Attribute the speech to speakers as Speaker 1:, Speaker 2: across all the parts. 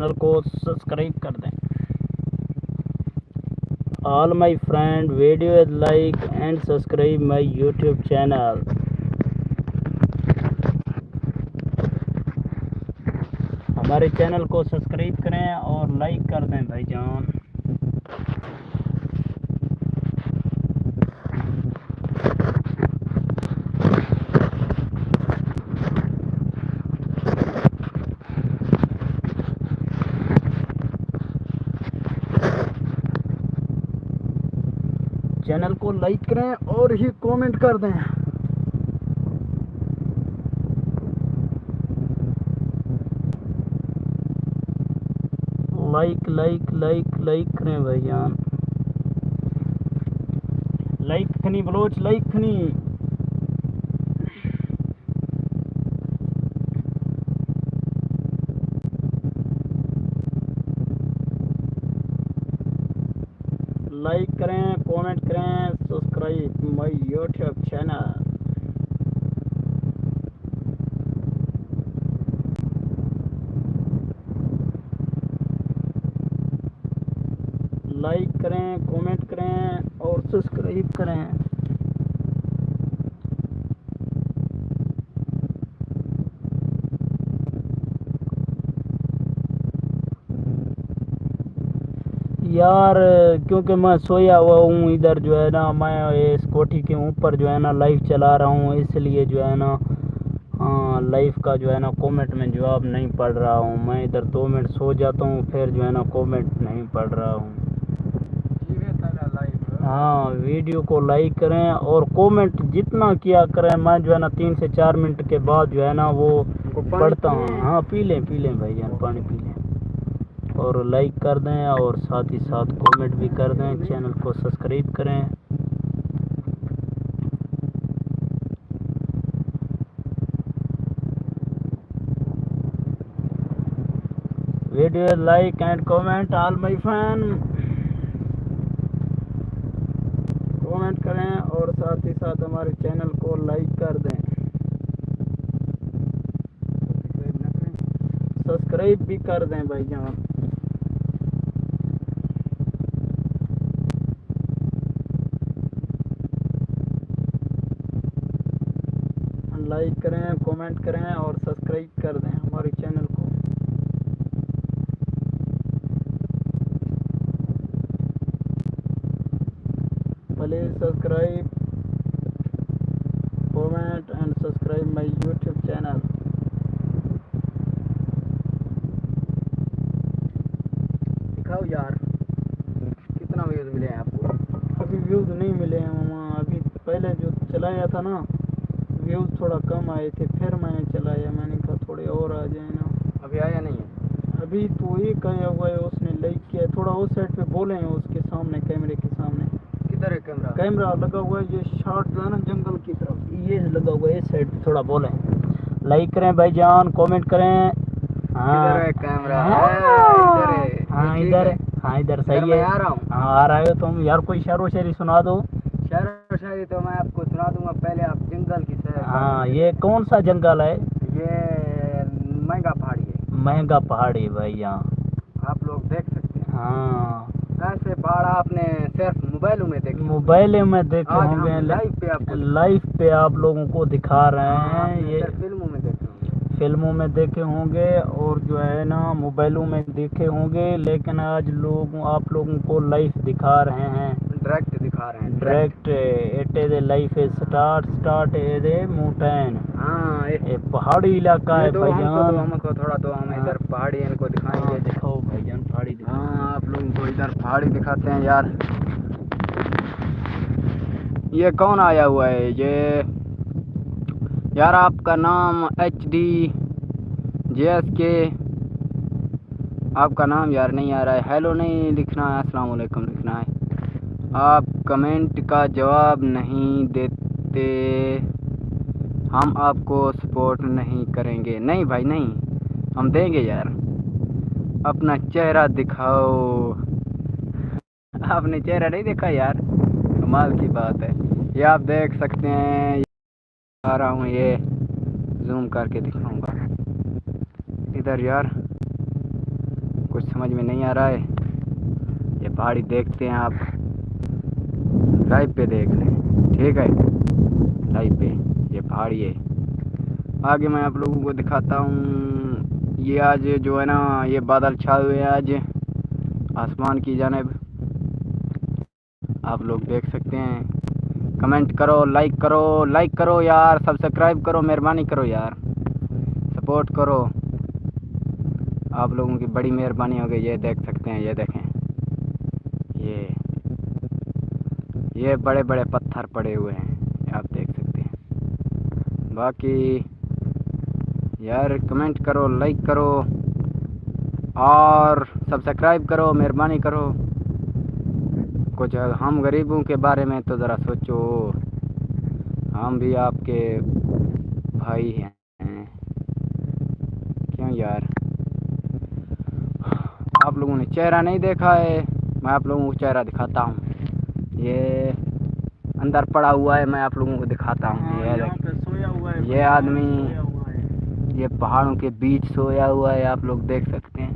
Speaker 1: Channel को subscribe कर दें। All my friend video like and subscribe my YouTube channel. हमारे चैनल को सब्सक्राइब करें और लाइक कर दें भाईजान। चैनल को लाइक करें और ही कमेंट कर दें। लाइक लाइक लाइक लाइक करें भाईजान। लाइक खनी बलोच लाइक खनी। लाइक करें, कमेंट करें, subscribe my YouTube channel. Like करें, कमेंट करें और सब्सक्राइब करें। यार क्योंकि मैं सोया हुआ हूँ इधर जो है ना, मैं इस कोठी के ऊपर जो है ना लाइव चला रहा हूँ, इसलिए जो है ना लाइव का जो है ना कमेंट में जवाब नहीं पढ़ रहा हूँ। मैं इधर 2 मिनट सो जाता हूँ, फिर जो है ना कमेंट नहीं पढ़ रहा हूँ। हाँ, वीडियो को लाइक करें और कमेंट जितना किया करें। मैं जो है ना 3 से 4 मिनट के बाद जो है ना वो पढ़ता हूँ। हाँ पी लें भाईजान, पानी पी लें। और लाइक कर दें और साथ ही साथ कमेंट भी कर दें। चैनल को सब्सक्राइब करें। Video like and comment all my fan. Comment करें और साथ ही साथ हमारे चैनल को लाइक कर दें। सब्सक्राइब भी कर दें भाईजान। लाइक करें, कमेंट करें और सब्सक्राइब कर दें हमारे चैनल को। Please subscribe, comment and subscribe my YouTube channel.
Speaker 2: दिखाओ यार कितना व्यूज मिले हैं आपको।
Speaker 1: अभी व्यूज़ नहीं मिले हैं मामा। अभी पहले जो चलाया था ना व्यूज़ थोड़ा कम आए थे, फिर मैंने चलाया। मैंने कहा थोड़े और आ जाए ना।
Speaker 2: अभी आया नहीं है।
Speaker 1: अभी तो एक आया हुआ है, उसने लाइक किया। थोड़ा उस साइड पे बोले हैं, उसके सामने कैमरे के सामने।
Speaker 2: किधर है कैमरा?
Speaker 1: कैमरा लगा हुआ है ये शॉट जो है ना जंगल की तरफ, ये लगा हुआ है इस साइड पे। थोड़ा बोले लाइक करें भाईजान, कमेंट करें।
Speaker 2: किधर है कैमरा? इधर है।
Speaker 1: हाँ
Speaker 2: ठीक
Speaker 1: इधर
Speaker 2: है।
Speaker 1: है। हाँ इधर सही
Speaker 2: मैं
Speaker 1: है।
Speaker 2: आ रहा हूँ।
Speaker 1: हाँ आ रहे हो तुम यार। कोई शेरो शायरी सुना दो।
Speaker 2: शहर शायरी तो मैं आपको सुना दूंगा, पहले आप जंगल की सैर।
Speaker 1: हाँ ये कौन सा जंगल है?
Speaker 2: ये महंगा पहाड़ी है।
Speaker 1: महंगा पहाड़ी भाई यहाँ
Speaker 2: आप लोग देख सकते हैं।
Speaker 1: हाँ
Speaker 2: ऐसे पहाड़ आपने सिर्फ मोबाइलों में देखे।
Speaker 1: मोबाइल में देखे
Speaker 2: आज
Speaker 1: होंगे।
Speaker 2: हम लाइव पे आपको
Speaker 1: लाइव पे आप लोगों को दिखा रहे हैं। ये
Speaker 2: फिल्मों में देखे होंगे।
Speaker 1: फिल्मों में देखे होंगे और जो है ना मोबाइलों में देखे होंगे, लेकिन आज लोग आप लोगों को लाइव दिखा रहे हैं।
Speaker 2: डायरेक्ट दिखा रहे हैं।
Speaker 1: Direct it is life is start is a mountain.
Speaker 2: हाँ
Speaker 1: ये पहाड़ी इलाका है भाईजान।
Speaker 2: हमको थोड़ा तो हम इधर पहाड़ी इनको दिखाएंगे।
Speaker 1: दिखाओ भाईजान पहाड़ी दिखाओ।
Speaker 2: हाँ आप लोगों को इधर पहाड़ी दिखाते हैं यार। ये कौन आया हुआ है ये? यार आपका नाम HDJSK, आपका नाम यार नहीं आ रहा है। हेलो नहीं लिखना है, अस्सलाम वालेकुम लिखना है। आप कमेंट का जवाब नहीं देते, हम आपको सपोर्ट नहीं करेंगे। नहीं भाई नहीं, हम देंगे यार। अपना चेहरा दिखाओ। आपने चेहरा नहीं देखा यार, कमाल की बात है। ये आप देख सकते हैं, आ रहा हूँ, ये जूम करके दिखाऊंगा इधर यार। कुछ समझ में नहीं आ रहा है। ये पहाड़ी देखते हैं आप, लाइव पे देख लें, ठीक है, लाइव पे ये पहाड़ी है। आगे मैं आप लोगों को दिखाता हूँ। ये आज जो है ना, ये बादल छाए हुए हैं आज आसमान की जानिब, आप लोग देख सकते हैं। कमेंट करो, लाइक करो यार, सब्सक्राइब करो, मेहरबानी करो यार, सपोर्ट करो, आप लोगों की बड़ी मेहरबानी हो गई। ये देख सकते हैं, ये देखें, ये बड़े बड़े पत्थर पड़े हुए हैं, आप देख सकते हैं। बाकी यार कमेंट करो, लाइक करो और सब्सक्राइब करो, मेहरबानी करो। कुछ हम गरीबों के बारे में तो ज़रा सोचो, हम भी आपके भाई हैं, क्यों यार। आप लोगों ने चेहरा नहीं देखा है, मैं आप लोगों को चेहरा दिखाता हूँ। ये अंदर पड़ा हुआ है, मैं आप लोगों को दिखाता हूँ। ये आदमी ये पहाड़ों के बीच सोया हुआ है, आप लोग देख सकते हैं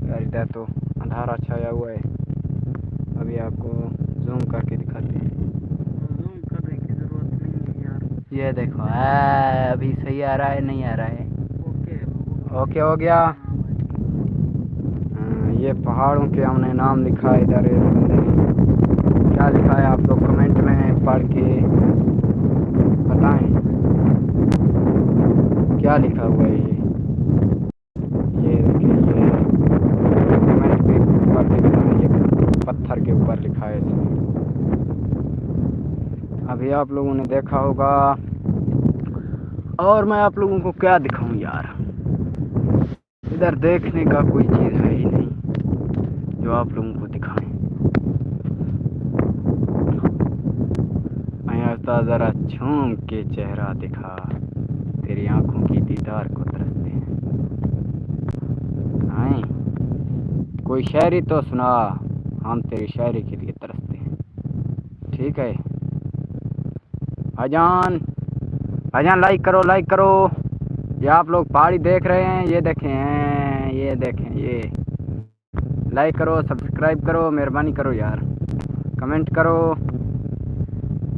Speaker 2: यार। इधर तो अंधारा छाया हुआ है, अभी आपको जूम करके दिखाते हैं।
Speaker 1: जूम करने की जरूरत नहीं है यार।
Speaker 2: ये देखो, अभी सही आ रहा है, नहीं आ रहा है? ओके हो गया। ये पहाड़ों के हमने नाम लिखा है इधर, इस बंदे ने क्या लिखा है आप लोग कमेंट में पढ़ के बताएं, क्या लिखा हुआ है। ये देखिए, ये कमेंट के ऊपर लिखा है, ये पत्थर के ऊपर लिखा है इसमें। अभी आप लोगों ने देखा होगा, और मैं आप लोगों को क्या दिखाऊं यार, इधर देखने का कोई चीज़ है ही नहीं जो आप लोगों को दिखाएं। मैं ज़रा झूम के चेहरा दिखा, तेरी आंखों की दीदार को तरसते हैं। कोई शायरी तो सुना, हम तेरी शायरी के लिए तरसते हैं, ठीक है। भाईजान लाइक करो। ये आप लोग पहाड़ी देख रहे हैं, ये देखें, ये लाइक करो, सब्सक्राइब करो, मेहरबानी करो यार, कमेंट करो।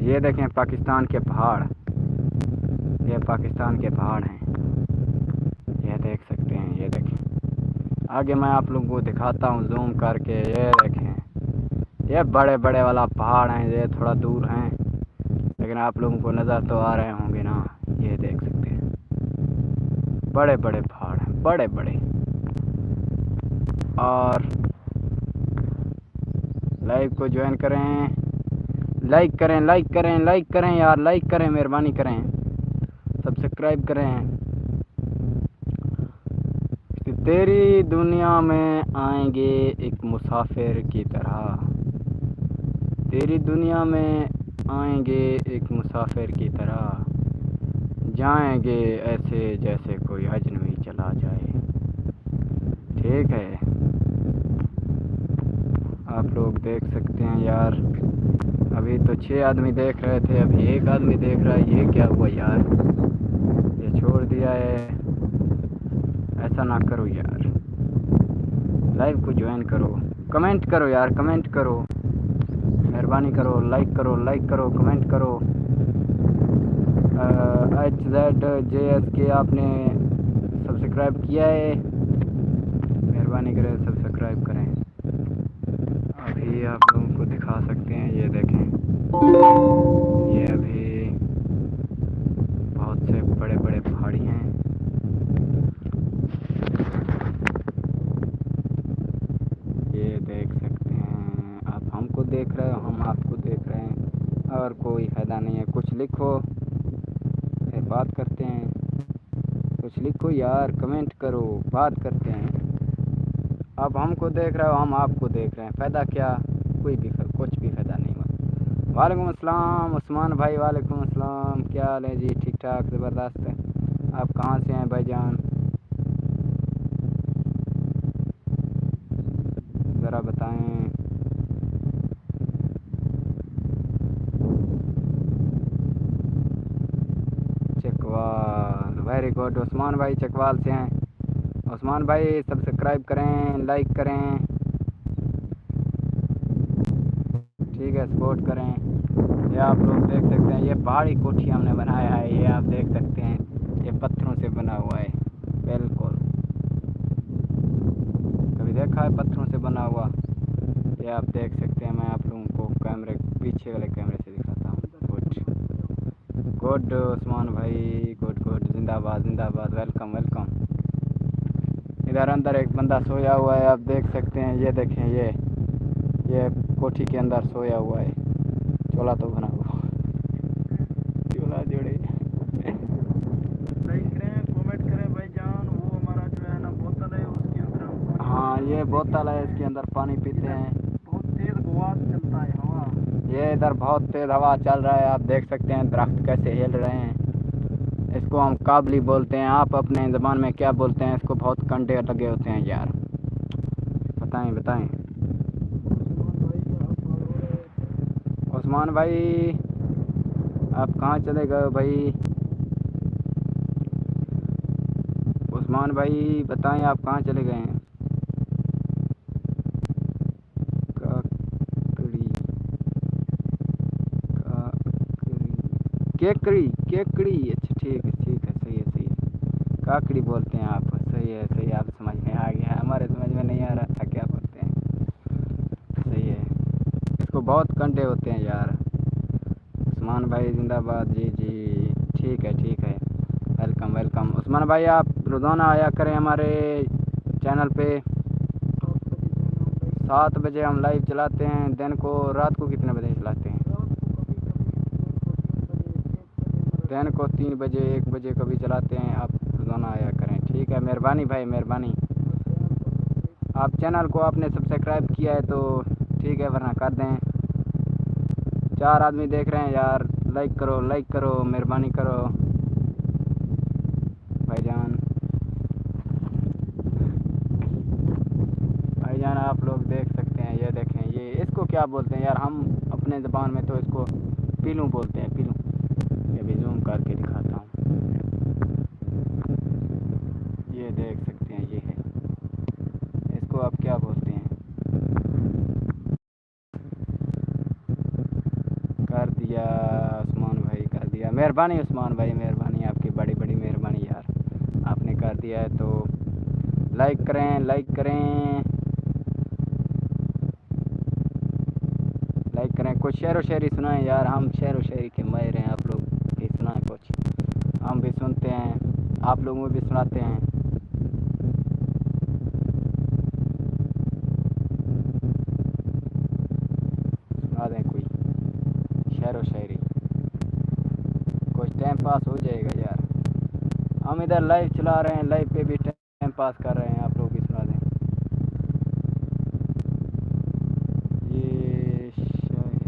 Speaker 2: ये देखें पाकिस्तान के पहाड़, ये पाकिस्तान के पहाड़ हैं, ये देख सकते हैं। ये देखें, आगे मैं आप लोगों को दिखाता हूँ जूम करके। ये देखें, ये बड़े बड़े वाला पहाड़ हैं, ये थोड़ा दूर हैं लेकिन आप लोगों को नज़र तो आ रहे होंगे ना। ये देख सकते हैं, बड़े बड़े पहाड़ हैं, बड़े बड़े। और लाइव को ज्वाइन करें, लाइक करें यार, लाइक करें, मेहरबानी करें, सब्सक्राइब करें। तेरी दुनिया में आएंगे एक मुसाफिर की तरह, तेरी दुनिया में आएंगे एक मुसाफिर की तरह, जाएंगे ऐसे जैसे कोई अजनबी चला जाए, ठीक है। आप लोग देख सकते हैं यार, अभी तो 6 आदमी देख रहे थे, अभी 1 आदमी देख रहा है। ये क्या हुआ यार, ये छोड़ दिया है, ऐसा ना करो यार। लाइव को ज्वाइन करो, कमेंट करो यार, कमेंट करो, मेहरबानी करो, लाइक करो, कमेंट करो। HZJSK आपने सब्सक्राइब किया है, मेहरबानी करें सब्सक्राइब करें। अभी आप लोगों को दिखा सकते हैं, ये देखें, ये अभी बहुत से बड़े बड़े पहाड़ी हैं। ये देख सकते हैं, आप हमको देख रहे हो, हम आपको देख रहे हैं, और कोई फ़ायदा नहीं है। कुछ लिखो, फिर बात करते हैं। कुछ लिखो यार, कमेंट करो, बात करते हैं। आप हमको देख रहे हो, हम आपको देख रहे हैं, फ़ायदा क्या, कुछ भी फ़ायदा नहीं हुआ। वालेकुम अस्सलाम उस्मान भाई, वालेकुम अस्सलाम, क्या हाल है जी? ठीक ठाक, ज़बरदस्त है। आप कहाँ से हैं भाईजान, ज़रा बताएं। चकवाल, वेरी गुड, उस्मान भाई चकवाल से हैं। उस्मान भाई सब्सक्राइब करें, लाइक करें, ठीक है, सपोर्ट करें। ये आप लोग देख सकते हैं, ये पहाड़ी कोठी हमने बनाया है, ये आप देख सकते हैं, ये पत्थरों से बना हुआ है बिल्कुल। कभी देखा है पत्थरों से बना हुआ? ये आप देख सकते हैं। मैं आप लोगों को कैमरे पीछे वाले कैमरे से दिखाता हूँ। गुड गुड उस्मान भाई, गुड गुड, जिंदाबाद जिंदाबाद, वेलकम वेलकम। इधर अंदर एक बंदा सोया हुआ है, आप देख सकते हैं। ये देखें, ये कोठी के अंदर सोया हुआ है। चोला तो बना हुआ, चोला जोड़े।
Speaker 1: लाइक करें, कमेंट करें भाईजान। वो हमारा जो है ना बोतल है, उसके अंदर हम पानी
Speaker 2: हाँ,
Speaker 1: पीते हैं।
Speaker 2: ये बोतल है, इसके अंदर पानी पीते हैं।
Speaker 1: बहुत तेज हवा चलता है, हवा।
Speaker 2: ये इधर बहुत तेज हवा चल रहा है, आप देख सकते हैं दरख्त कैसे हिल रहे हैं। इसको हम काबली बोलते हैं। आप अपने ज़बान में क्या बोलते हैं? इसको बहुत कंडे लगे होते हैं यार, बताएं बताएं। उस्मान भाई आप कहाँ चले गए भाई? उस्मान भाई बताएं, आप कहाँ चले गए हैं? काकड़ी केकड़ी केकड़ी, अच्छा ठीक है ठीक है, सही है सही है। काकड़ी बोलते हैं आप, सही है सही है, आप समझ में आ गया। हमारे समझ में नहीं आ रहा था क्या बोलते हैं। सही है, इसको बहुत कंडे होते हैं यार। उस्मान भाई जिंदाबाद, जी जी, ठीक है ठीक है, वेलकम वेलकम। उस्मान भाई आप रोज़ाना आया करें हमारे चैनल पे। 7 बजे हम लाइव चलाते हैं दिन को। रात को कितने बजे चलाते हैं? दिन को 3 बजे 1 बजे कभी चलाते हैं। आप रोज़ाना आया करें, ठीक है, मेहरबानी भाई मेहरबानी। आप चैनल को आपने सब्सक्राइब किया है तो ठीक है, वरना कर दें। 4 आदमी देख रहे हैं यार, लाइक करो, मेहरबानी करो भाईजान। भाईजान आप लोग देख सकते हैं, ये देखें, ये इसको क्या बोलते हैं यार? हम अपने ज़बान में तो इसको पीलू बोलते हैं, पीलू। ये भी जूम करके दिखाता हूँ, ये देख सकते हैं, ये है। इसको आप क्या बोलते हैं? कर दिया उस्मान भाई, कर दिया। मेहरबानी उस्मान भाई मेहरबानी, आपकी बड़ी बड़ी मेहरबानी यार, आपने कर दिया है तो लाइक करें, लाइक करें, लाइक करें। कुछ शेर व शायरी सुनाएं यार, हम शेर व शायरी के माहिर हैं। आप लोग भी सुनाएं कुछ, हम भी सुनते हैं, आप लोगों को भी सुनाते हैं। सुना दें कोई शेर व शायरी, कुछ टाइम पास हो जाएगा यार। हम इधर लाइव चला रहे हैं, लाइव पे भी टाइम पास कर रहे हैं, आप लोग भी सुना दें। ये शायद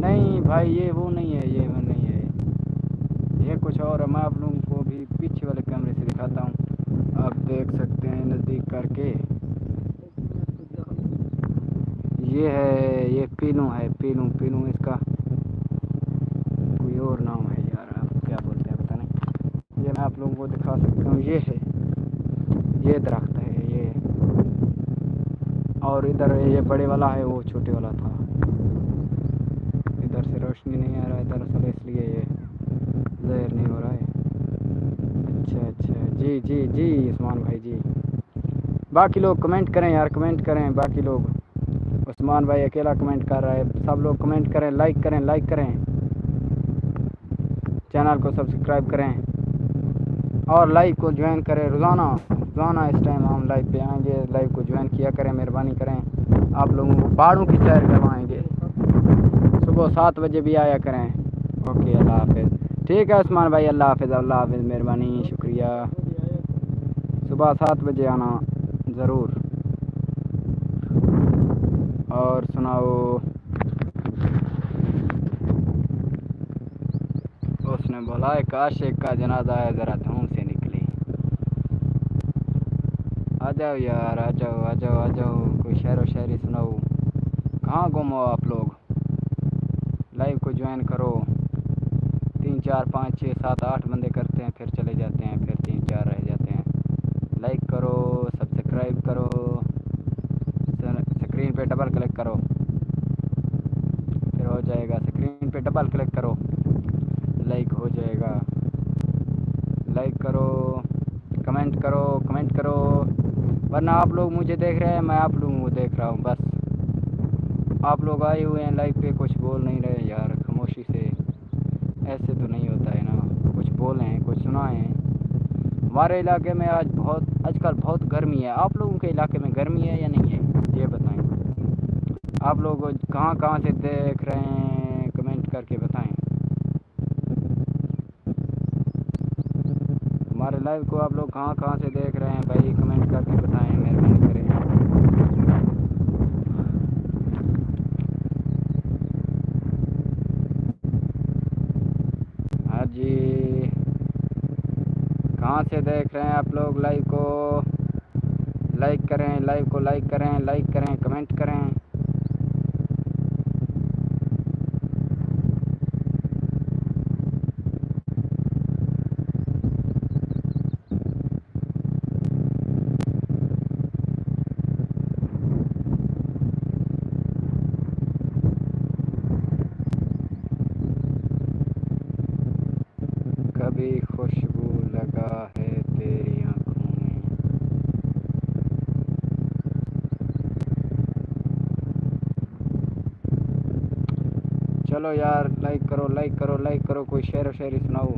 Speaker 2: नहीं भाई, ये वो नहीं है, ये वो नहीं है, ये कुछ और है। मैं आप लोगों को भी पीछे वाले कैमरे से दिखाता हूँ, आप देख सकते हैं नज़दीक करके। ये है, ये पीनू है, पीनू पीनू, इसका कोई और नाम है यार, आप क्या बोलते हैं पता नहीं। ये मैं आप लोगों को दिखा सकता हूँ, ये है, ये दरख्त है ये। और इधर ये बड़े वाला है, वो छोटे वाला था। इधर से रोशनी नहीं आ रहा है दरअसल, इसलिए ये ज़ाहिर नहीं हो रहा है। अच्छा अच्छा, जी जी जी उस्मान भाई जी। बाकी लोग कमेंट करें यार, कमेंट करें बाकी लोग। उस्मान भाई अकेला कमेंट कर रहा है, सब लोग कमेंट करें, लाइक करें, लाइक करें, चैनल को सब्सक्राइब करें और लाइव को ज्वाइन करें। रोज़ाना रोज़ाना इस टाइम हम लाइव पे आएंगे, लाइव को ज्वाइन किया करें, मेहरबानी करें। आप लोगों को पहाड़ों की सैर करवाएंगे, सुबह 7 बजे भी आया करें। ओके, अल्लाह हाफिज़। ठीक है उस्मान भाई, अल्लाह हाफिज़, अल्लाह हाफिज़, मेहरबानी, शुक्रिया। सुबह 7 बजे आना ज़रूर। और सुनाओ। उसने बोला एक आशिक का जनाजा है, ज़रा धूम से निकले। आ जाओ यार, आ जाओ आ जाओ आ जाओ, कोई शेरो शायरी सुनाओ। कहाँ गुम हो आप लोग? लाइव को ज्वाइन करो। 3 4 5 6 7 8 बंदे करते हैं, फिर चले जाते हैं, फिर 3 4 रह जाते हैं। लाइक करो, सब्सक्राइब करो, स्क्रीन पे डबल क्लिक करो, फिर हो जाएगा। स्क्रीन पे डबल क्लिक करो, लाइक हो जाएगा। लाइक करो, कमेंट करो, कमेंट करो, वरना आप लोग मुझे देख रहे हैं, मैं आप लोगों को देख रहा हूँ। बस आप लोग आए हुए हैं लाइव पे, कुछ बोल नहीं रहे यार खामोशी से। ऐसे तो नहीं होता है ना, कुछ बोलें, कुछ सुनाएं। हमारे इलाके में आजकल बहुत गर्मी है। आप लोगों के इलाके में गर्मी है या नहीं है, ये बताएं। आप लोग कहाँ कहाँ से देख रहे हैं, कमेंट करके बताएं। हमारे लाइव को आप लोग कहाँ कहाँ से देख रहे हैं भाई, कमेंट करके बताएं, मेहरबानी करें। हाँ जी, कहाँ से देख रहे हैं आप लोग लाइव को? लाइक करें, लाइव को लाइक करें, लाइक करें, कमेंट करें। कभी खुशबू लगा है तेरी आंखों में। चलो यार, लाइक करो, लाइक करो, लाइक करो, कोई शेर शायरी सुनाओ,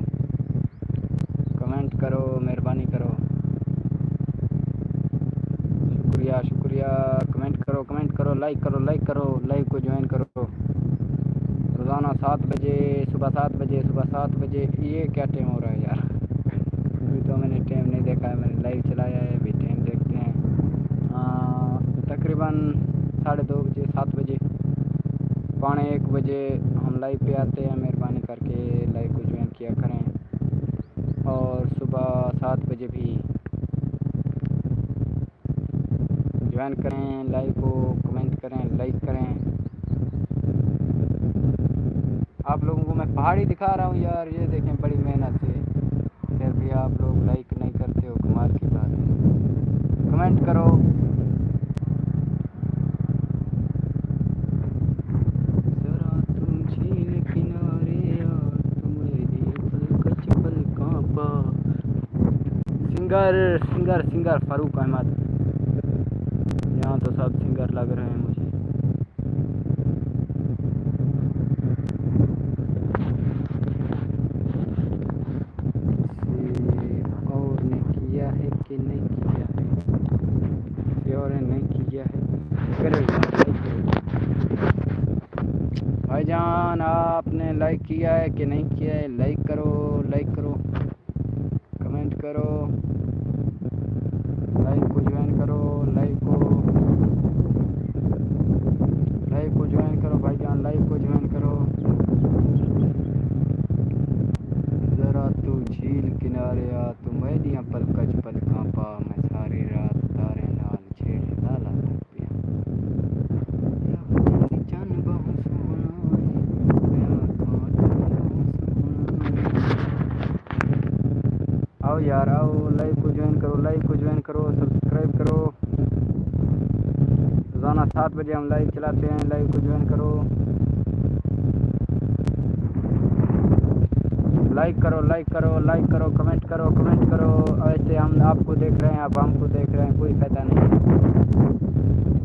Speaker 2: कमेंट करो, मेहरबानी करो। शुक्रिया शुक्रिया, कमेंट करो, कमेंट करो, लाइक करो, लाइक करो, लाइव को ज्वाइन करो। रोज़ाना 7 बजे, सुबह 7 बजे, सुबह 7 बजे। ये क्या टाइम हो रहा है यार? अभी तो मैंने टाइम नहीं देखा है, मैंने लाइव चलाया है, अभी टाइम देखते हैं। तकरीबन 2:30 बजे, 7 बजे, 12:45 बजे हम लाइव पे आते हैं। मेहरबानी करके लाइव को ज्वाइन किया करें, और सुबह 7 बजे भी ज्वाइन करें लाइव को, कमेंट करें, लाइक करें। आप लोगों को मैं पहाड़ी दिखा रहा हूँ यार, ये देखें बड़ी मेहनत से, फिर भी आप लोग लाइक नहीं करते हो, कमाल की बात है। कमेंट करो। जरा तुम झील किनारे आ, तुम्हारी पलकच पलकों पा। Singer singer singer Farooq Ahmed, यहाँ तो सब सिंगर लग रहे हैं मुझे। और ने किया है कि नहीं किया है, और नहीं किया है, भाईजान आपने लाइक किया है कि नहीं किया है? लाइक करो, लाइक करो, कमेंट करो, लाइव को ज्वाइन करो, लाइव को ज्वाइन करो भाईजान, लाइव को ज्वाइन करो। जरा तू झील किनारे आ, तू मेरिया पलकच पलकां पा, मैं सारी रात तारे नाल छेड़ लाला तक पिया। चन बहुत सोहना है, आँखों चन बहुत सोहना। आओ यार आओ, लाइव को ज्वाइन करो, लाइव को ज्वाइन करो, सब्सक्राइब करो। रोज़ाना 7 बजे हम लाइव चलाते हैं, लाइव को ज्वाइन करो। लाइक करो, लाइक करो, लाइक करो, कमेंट करो, कमेंट करो। ऐसे हम आपको देख रहे हैं, आप हमको देख रहे हैं, कोई फ़ायदा नहीं है।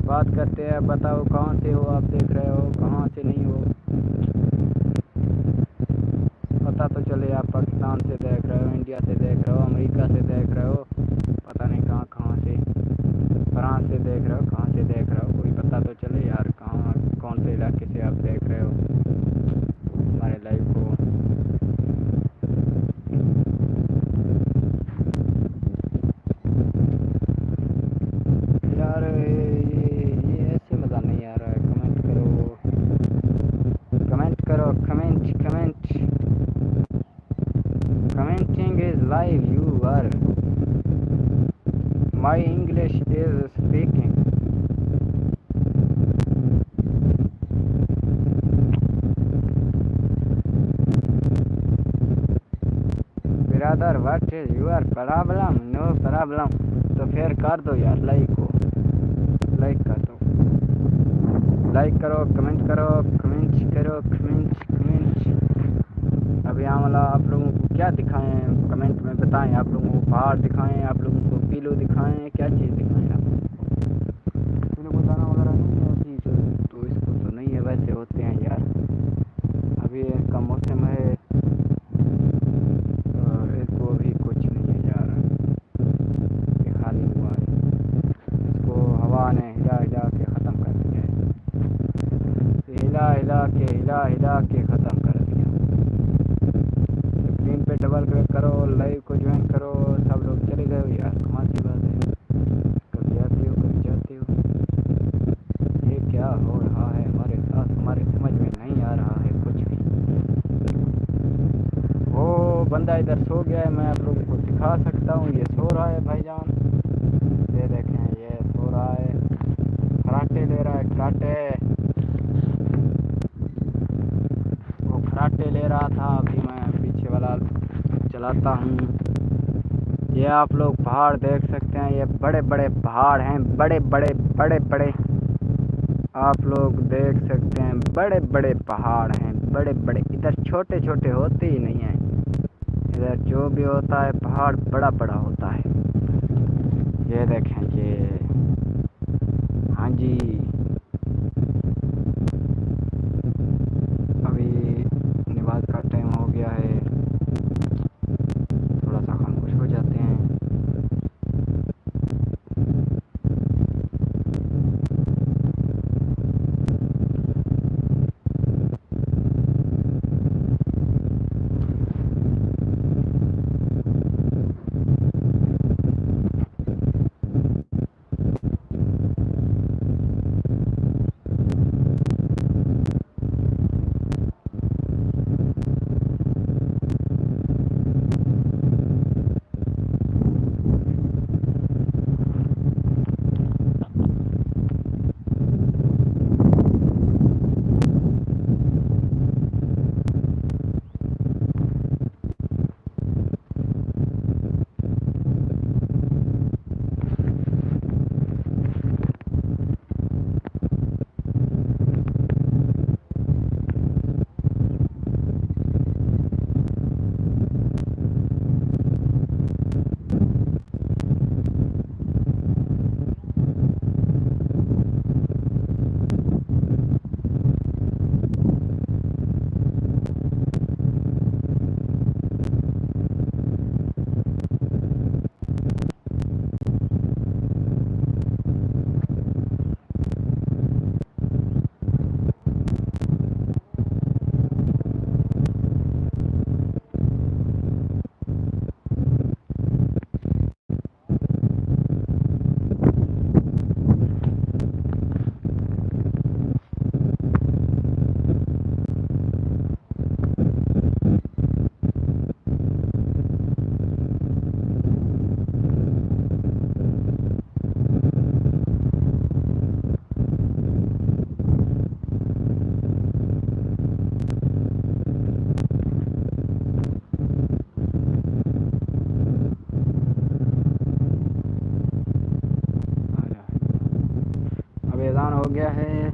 Speaker 2: बात करते हैं, बताओ कहाँ से हो, आप देख रहे हो, कहाँ से नहीं हो, पता तो चले। आप पाकिस्तान से देख रहे हो, इंडिया से देख रहे हो, अमेरिका से देख रहे हो, पता नहीं कहाँ से, फ्रांस से देख रहे हो, कहाँ से देख रहे हो, कोई पता तो चले यार, कहाँ कौन से इलाके से आप देख रहे हो हमारे लाइव को। यार ये ऐसे मज़ा नहीं आ रहा है। कमेंट करो, कमेंट करो, comment comment, commenting is live, you are my English is speaking. Brother what is your problem? No problem. तो फिर कर दो यार लाइक को, लाइक कर दो, लाइक करो, कमेंट करो, कमेंट करो, कमेंट कमेंट। अभी हमला आप लोगों को क्या दिखाएं कमेंट में बताएं। आप लोगों को पहाड़ दिखाएं, आप लोगों को पिलो दिखाएं, क्या चीज़ दिखाएं? आप पिलो को दाना वगैरह नहीं है अभी तो इसको तो नहीं है, वैसे होते हैं यार। अभी इसका मौसम है, इसको अभी कुछ नहीं है यार, ये खाली हुआ है। इसको हवा ने हिला हिला के ख़त्म कर दिया है, हिला हिला के ख़त्म कर दिया। स्क्रीन पे डबल क्लिक करो, लाइव को ज्वाइन करो। सब लोग चले गए हो यार, कमाल की बात है। कभी आते हो कभी जाते हो, ये क्या हो रहा है हमारे साथ? हमारे समझ में नहीं आ रहा है कुछ भी। वो बंदा इधर सो गया है, मैं आप लोगों को दिखा सकता हूँ। ये सो रहा है भाईजान, ये देखें, ये सो रहा है, खराटे ले रहा है, खराटे। वो खराटे ले रहा था, अभी मैं पीछे वाला चलाता हूँ। ये आप लोग पहाड़ देख सकते हैं, ये बड़े बड़े पहाड़ हैं, बड़े बड़े बड़े बड़े। आप लोग देख सकते हैं बड़े बड़े पहाड़ हैं, बड़े बड़े। इधर छोटे छोटे होते ही नहीं हैं, इधर जो भी होता है पहाड़ बड़ा बड़ा होता है। ये देखें, ये हाँ जी। अभी नमाज का टाइम हो गया है, थोड़ा सा खामोश हो जाते हैं। अजान हो गया है।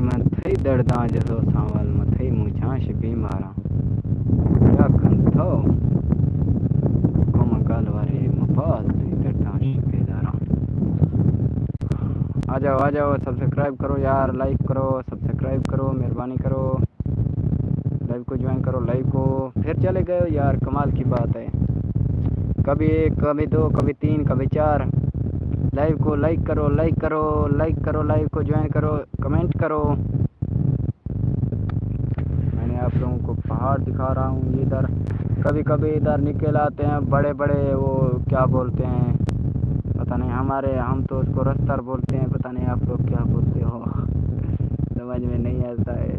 Speaker 2: मथई दर्दा जसो सावल मथई मुझाश बीमारा क्या खंथो कमगल वारे मफाज दर्दा बेदारा। आ जाओ सब्सक्राइब करो यार, लाइक करो, सब्सक्राइब करो, मेहरबानी करो, लाइव को ज्वाइन करो। लाइव को फिर चले गए यार, कमाल की बात है। कभी 1 कभी 2 कभी 3 कभी 4। लाइव को लाइक करो, लाइक करो, लाइक करो, लाइव को ज्वाइन करो, कमेंट करो। मैंने आप लोगों को पहाड़ दिखा रहा हूँ। इधर कभी कभी इधर निकल आते हैं बड़े बड़े, वो क्या बोलते हैं पता नहीं, हम तो उसको रस्तर बोलते हैं, पता नहीं आप लोग क्या बोलते हो समझ में नहीं आता है।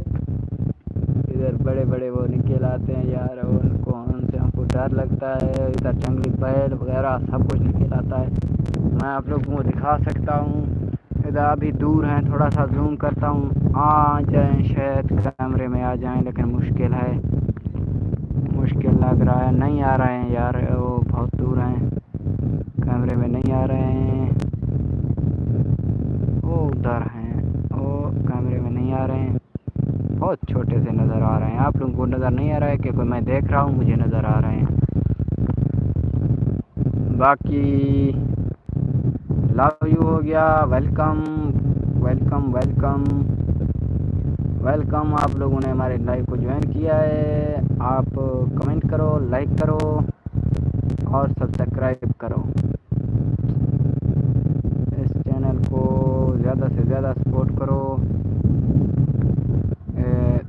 Speaker 2: इधर बड़े बड़े वो निकल आते हैं यार, उनको उनसे हमको डर लगता है। इधर जंगली बैल वगैरह सब कुछ निकल आता है। मैं आप लोगों को दिखा सकता हूँ। इधर अभी दूर हैं, थोड़ा सा जूम करता हूँ। आ जाएँ, शायद कैमरे में आ जाएँ, लेकिन मुश्किल है, मुश्किल लग रहा है। नहीं आ रहे हैं यार, वो बहुत दूर हैं, कैमरे में नहीं आ रहे हैं। वो उधर हैं, वो कैमरे में नहीं आ रहे हैं, बहुत छोटे से नज़र आ रहे हैं। आप लोगों को नज़र नहीं आ रहा है क्योंकि मैं देख रहा हूँ, मुझे नज़र आ रहे हैं। बाकी लव यू हो गया, वेलकम वेलकम वेलकम वेलकम। आप लोगों ने हमारे लाइव को ज्वाइन किया है। आप कमेंट करो, लाइक करो और सब्सक्राइब करो। इस चैनल को ज़्यादा से ज़्यादा सपोर्ट करो।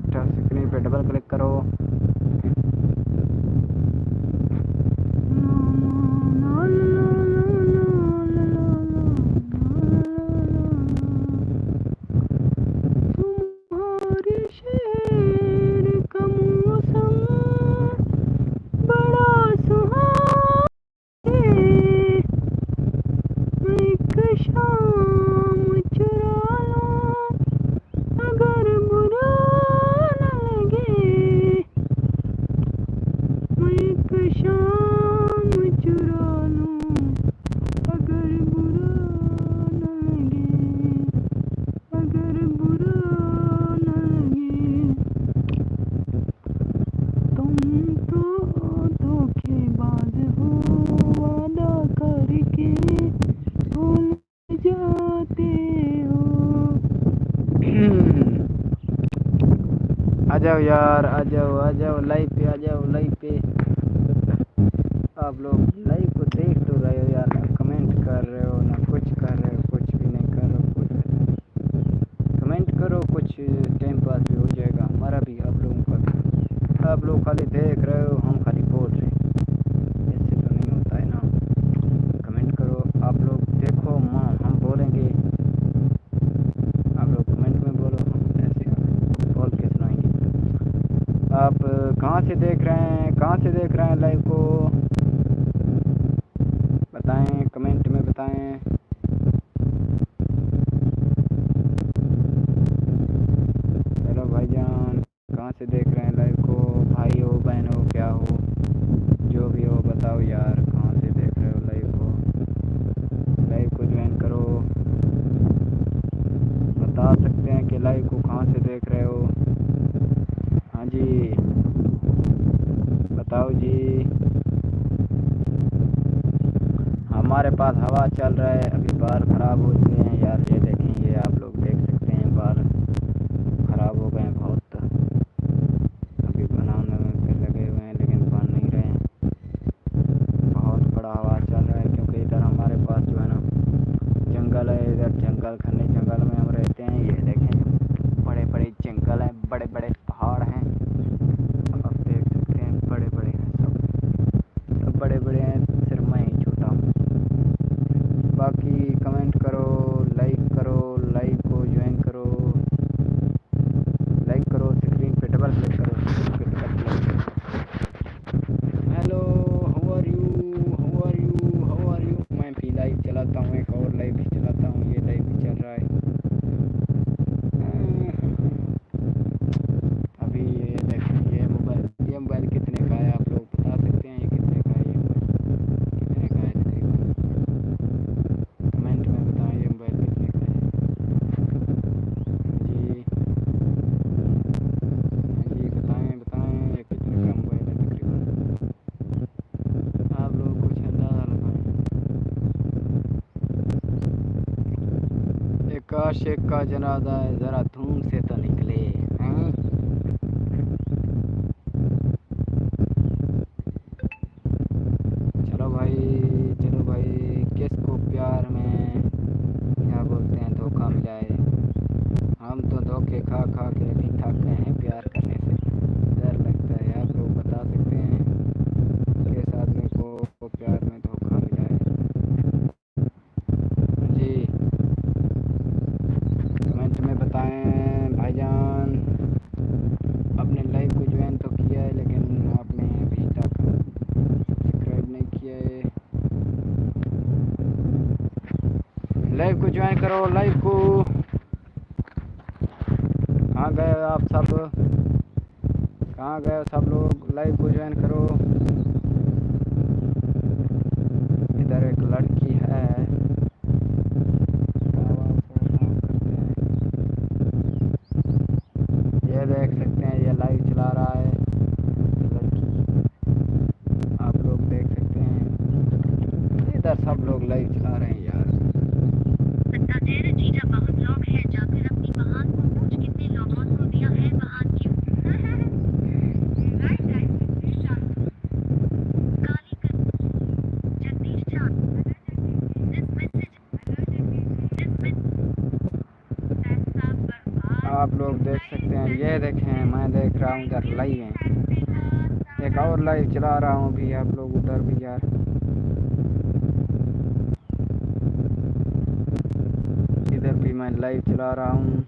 Speaker 2: टच स्क्रीन पे डबल क्लिक करो। आ जाओ यार, आ जाओ लाइव पे, आ जाओ लाइव पे। आप लोग लाइव को देख तो रहे हो यार, ना कमेंट कर रहे हो, ना कुछ कर रहे हो, कुछ भी नहीं कर रहे हो। कुछ कमेंट करो, कुछ टाइम पास भी हो जाएगा हमारा भी, आप लोगों का भी। आप लोग खाली देख रहे हो, हम खाली बोल रहे हैं, ऐसे तो नहीं होता है ना। कमेंट करो, आप लोग देखो, माँ हम बोलेंगे, आप लोग कमेंट में बोलो, हम ऐसे बोल के सुनाएंगे। आप कहाँ से देख रहे हैं, कहाँ से देख रहे हैं लाइव को बताएं, कमेंट में बताएं। हेलो भाईजान, कहाँ से देख रहे हैं लाइव को? भाई हो, बहन हो, क्या हो, जो भी हो बताओ यार, कहाँ से देख रहे हो लाइव को? लाइव को ज्वाइन करो, बता सकते हैं कि लाइव को कहाँ से देख रहे हो। हाँ जी बताओ जी। हमारे पास हवा चल रहा है, अभी बाल ख़राब हो गए हैं यार, ये देखें, ये आप लोग देख सकते हैं, बाल ख़राब हो गए हैं बहुत। अभी बनाने में फिर लगे हुए हैं, लेकिन बन नहीं रहे हैं। बहुत बड़ा हवा चल रहा है, क्योंकि इधर हमारे पास जो है ना जंगल है। इधर जंगल, घने जंगल में हम रहते हैं। ये देखें, बड़े बड़े जंगल हैं, बड़े बड़े पहाड़ हैं, आप देख सकते हैं, बड़े बड़े हैं, सब बड़े बड़े हैं, सिर्फ मैं ही छोटा हूँ। बाकी कमेंट करो, लाइक करो, लाइव को ज्वाइन करो, लाइक करो, स्क्रीन पे डबल क्लिक करो, स्क्रीन पे डबल क्लिक करो। Hello, how are you, how are you, how are you. मैं भी लाइव चलाता हूँ, एक और लाइव भी चलाता हूँ, ये लाइव भी चल रहा है। अभी ये देखें, ये मोबाइल कितने का है, आप लोग बता सकते हैं ये कितने का है? ये मोबाइल कितने का है तकरीबन? कमेंट में बताएं ये मोबाइल कितने का है। जी हाँ जी, बताएं बताएं, ये कितने का मोबाइल है तकरीबन? आप लोग कुछ अंदाज़ा लगाएं। एक आशिक का जनाजा है, ज़रा धूम से तो निकले हैं। चलो भाई, चलो भाई, किसको प्यार में क्या बोलते हैं धोखा मिला है? हम तो धोखे खा खा के अभी थक गए हैं, प्यार करने से डर लगता है। आप लोग बता सकते हैं किस आदमी को प्यार में धोखा मिला है? जी कमेंट में बताएं लाइव को ज्वाइन करो, लाइव को। कहाँ गए आप सब, कहाँ गए सब लोग? लाइव को ज्वाइन करो। इधर एक लड़की है, ये देख सकते हैं, ये लाइव चला रहा है लड़की, आप लोग देख सकते हैं। इधर सब लोग लाइव चला रहे हैं यार।
Speaker 3: बहुत लोग हैं, जाकर अपनी बहन को पूछ कितने लोगों को दिया है बहन क्यों। काली कर जगदीश झा
Speaker 2: आप लोग देख सकते हैं, ये देखें, मैं देख रहा हूँ इधर लाइव है, एक और लाइव चला रहा हूँ भी, आप लोग उधर भी यार। इधर भी मैं लाइव चला रहा हूँ।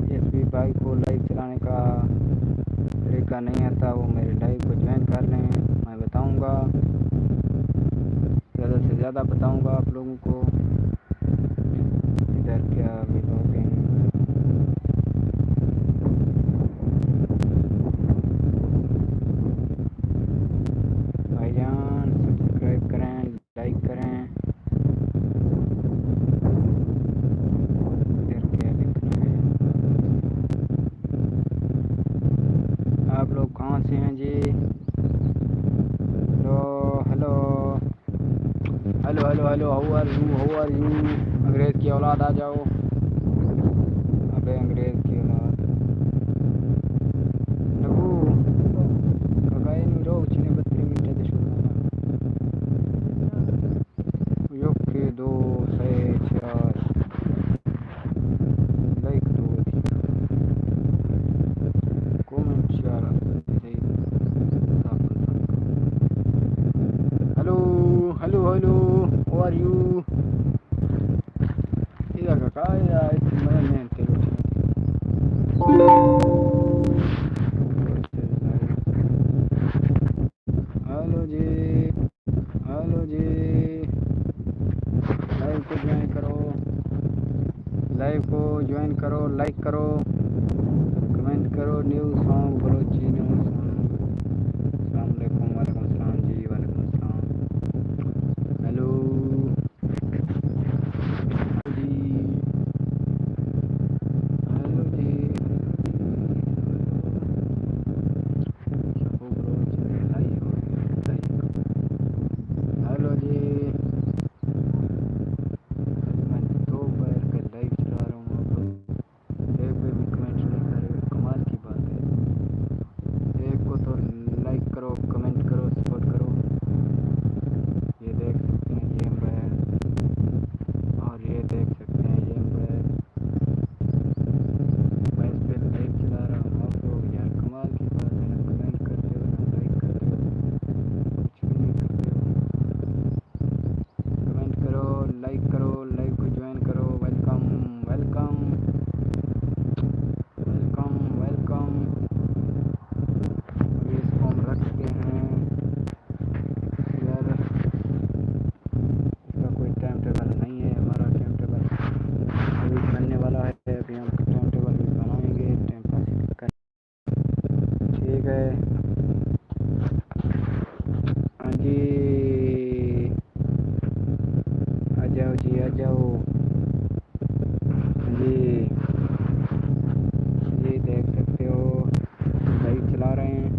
Speaker 2: इस भी भाई को लाइव चलाने का तरीका नहीं आता, वो मेरे लाइव को ज्वाइन कर लें, मैं बताऊँगा, ज़्यादा से ज़्यादा बताऊँगा आप लोगों को। इधर क्या भी लोग हैं, भाईजान सब्सक्राइब करें, लाइक करें। इधर क्या लिखना है, आप लोग कहाँ से हैं जी? Hello hello hello hello, how are you, how are you? अंग्रेज़ की औलाद आ जाओ। अबे अंग्रेज़ की औलाद नबू ककाई नहीं रो चीने 32 मिनट दे शुरू योके 2 से 4 like 2 comment 4 hello hello hello, how are you? इधर ककाई यार मैं मेहनत हेलो जी, हेलो जी, लाइव को ज्वाइन करो, लाइव को ज्वाइन करो, लाइक करो, कमेंट करो, न्यू सॉन्ग बोलो जी, न्यू सॉन्ग। अस्सलाम वालेकुम, वालेकुम सलाम जी, वालेकुम सलाम। हेलो जी, हेलो जी, हेलो जी, मैं 2 बार का लाइव चला रहा हूँ, आप लोग एक पे भी कमेंट नहीं कर रहे, कमाल की बात है। एक को तो लाइक करो, कमेंट करो, सपोर्ट करो। ये देख सकते हैं ये एम्पायर, और ये देख सकते हैं ये एम्पायर, मैं इस पर लाइव चला रहा हूँ। आप लोग यार कमाल की बात है, ना कमेंट करते हो, ना लाइक करते हो, कुछ भी नहीं करते हो। कमेंट करो, लाइक करो, लाइव को ज्वाइन करो। Welcome welcome welcome welcome. अभी इसको हम रखते हैं यार, इसका कोई टाइम टेबल नहीं है, हमारा टाइम टेबल अभी बनने वाला है, अभी हम टाइम टेबल भी बनाएंगे, टाइम पास कर। ठीक है, हाँ जी, आ जाओ जी, आ जाओ जी। ये देख सकते हो लाइव चला रहे हैं,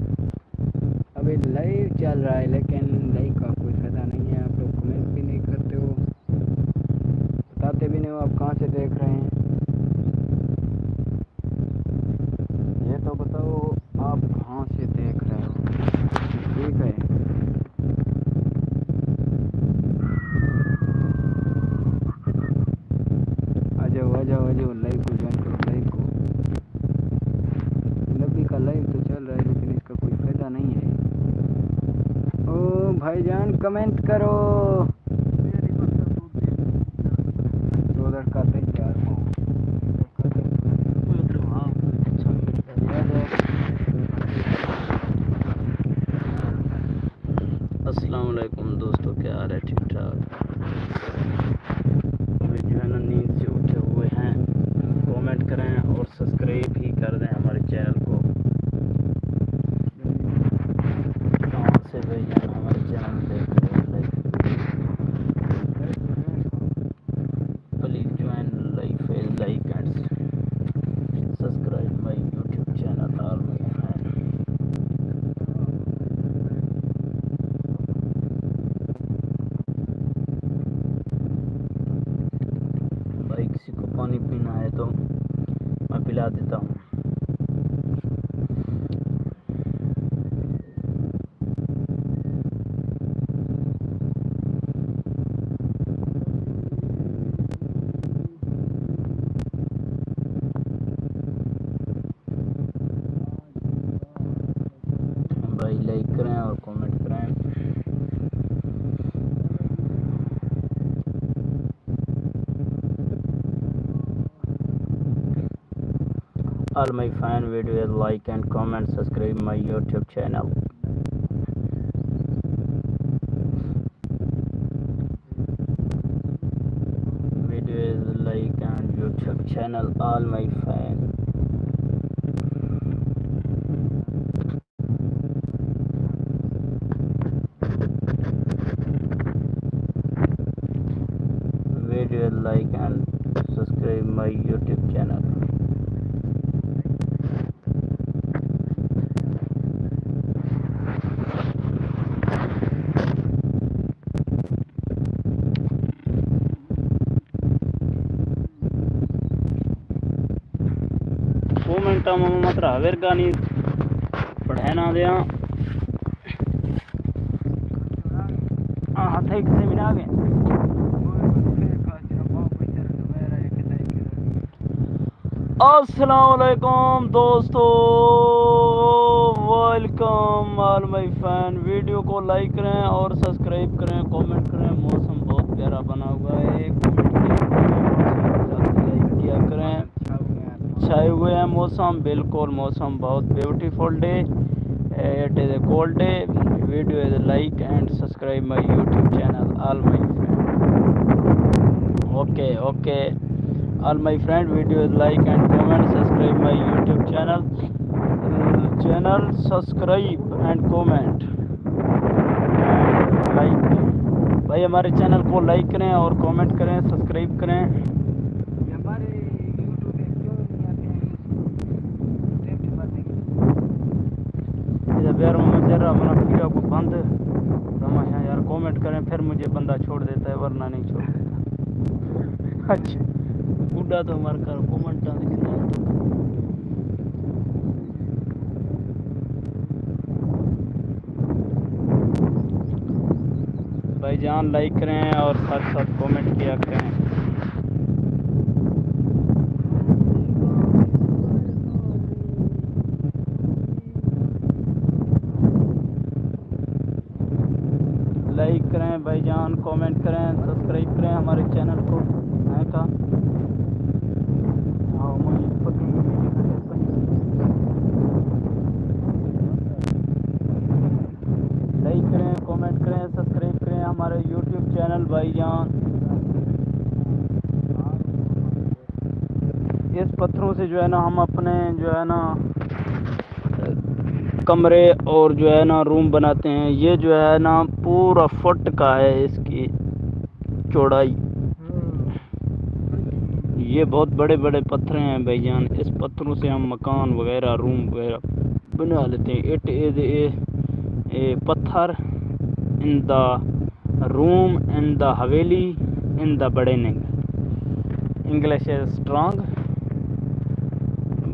Speaker 2: अभी लाइव चल रहा है, लेकिन लाइव का कोई फ़ायदा नहीं है। आप लोग कमेंट भी नहीं करते हो, बताते भी नहीं हो आप कहाँ से देख रहे हैं। ये तो बताओ आप कहाँ से देख रहे हो, ठीक है। आ जाओ आ जाओ आ जाओ, लाइव को ज्वाइन करो, लाइव को। नबी का लाइव तो चल रहा है, लेकिन इसका कोई फ़ायदा नहीं है। ओ भाईजान कमेंट करो, तो उधर का तैयार हो,
Speaker 1: अस्सलाम वालेकुम दोस्तों, क्या हाल है? ठीक ठाक। अभी जो है ना नींद से उठे हुए हैं। कमेंट करें और सब्सक्राइब भी कर दें हमारे चैनल को। कहाँ से भाई जान हमारे चैनल देख रहे हैं live? Please join life is like and subscribe my YouTube channel all my fan. भाई किसी को पानी पीना है तो मैं पिला देता हूँ। भाई लाइक करें और कमेंट करें। All my fan videos, like and comment, subscribe my YouTube channel. Videos like and YouTube channel, all my fan. Video like and subscribe my YouTube channel. कमेंटा में मात्र हवेर गानी पढ़े ना दिया हाथ एक से मिला गए। अस्सलाम वालेकुम दोस्तों, welcome all my fan. Video को लाइक करें और सब्सक्राइब करें, कमेंट करें। मौसम बहुत प्यारा बना हुआ है, लाइक किया करें। छाए हुए हैं मौसम, बिल्कुल मौसम बहुत beautiful day. It is A cold day. Video is like and subscribe my YouTube channel all my friend. Okay all my friend, video like and comment, subscribe my YouTube channel, subscribe and comment and like। भाई हमारे channel को like करें और comment करें, subscribe करें। यार जरा अपना वीडियो को बंद रमा है यार, कमेंट करें फिर मुझे बंदा छोड़ देता है, वरना नहीं छोड़ देता। अच्छा बुढ़ा तो हमारे घर कमेंट लिखना है। भाईजान लाइक करें और साथ साथ कमेंट किया करें। लाइक करें भाईजान, कमेंट करें, सब्सक्राइब करें हमारे चैनल को। है का लाइक करें, कमेंट करें, सब्सक्राइब करें हमारे YouTube चैनल भाईजान। इस पत्थरों से जो है ना हम अपने जो है ना कमरे और जो है ना रूम बनाते हैं। ये जो है ना पूरा फुट का है इसकी चौड़ाई। ये बहुत बड़े बड़े पत्थर हैं भाईजान। इस पत्थरों से हम मकान वगैरह रूम वगैरह बना लेते हैं। इट इज़ ए पत्थर in the room in the haveli in the बड़ेनिंग। इंग्लिश इज स्ट्रांग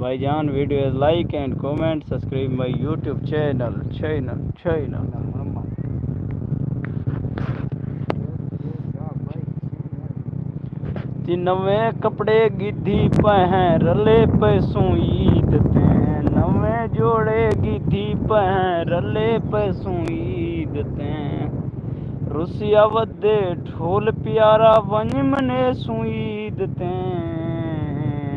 Speaker 1: भाईजान। Video like and comment, subscribe my YouTube channel. नवे कपड़े गिद्धी पहन रले पैसों ईद ते, नवे जोड़े गिद्धी पहन रले पैसों ईद ते, रुसिया वदे ढोल प्यारा वंज मने सुईद ते,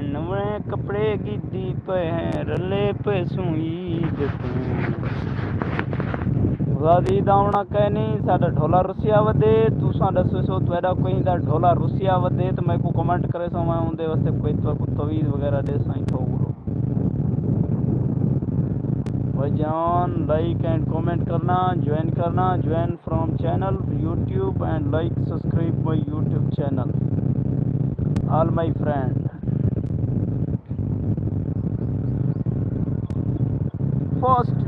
Speaker 1: नवे कपड़े गिद्धी पहन रले पैसों ईद ते। ज़ादी दावना कहनी साडा ढोला रुसिया वदे तुसा दसो सो तेरा कोई दा ढोला रुसिया वदे तो मैं को कमेंट करे सो मैं उनदे वास्ते कोई तो तवीज़ वगैरह दे साई ठोगरो भाईजान लाइक एंड कमेंट करना join from channel YouTube and like subscribe my YouTube channel all my friend first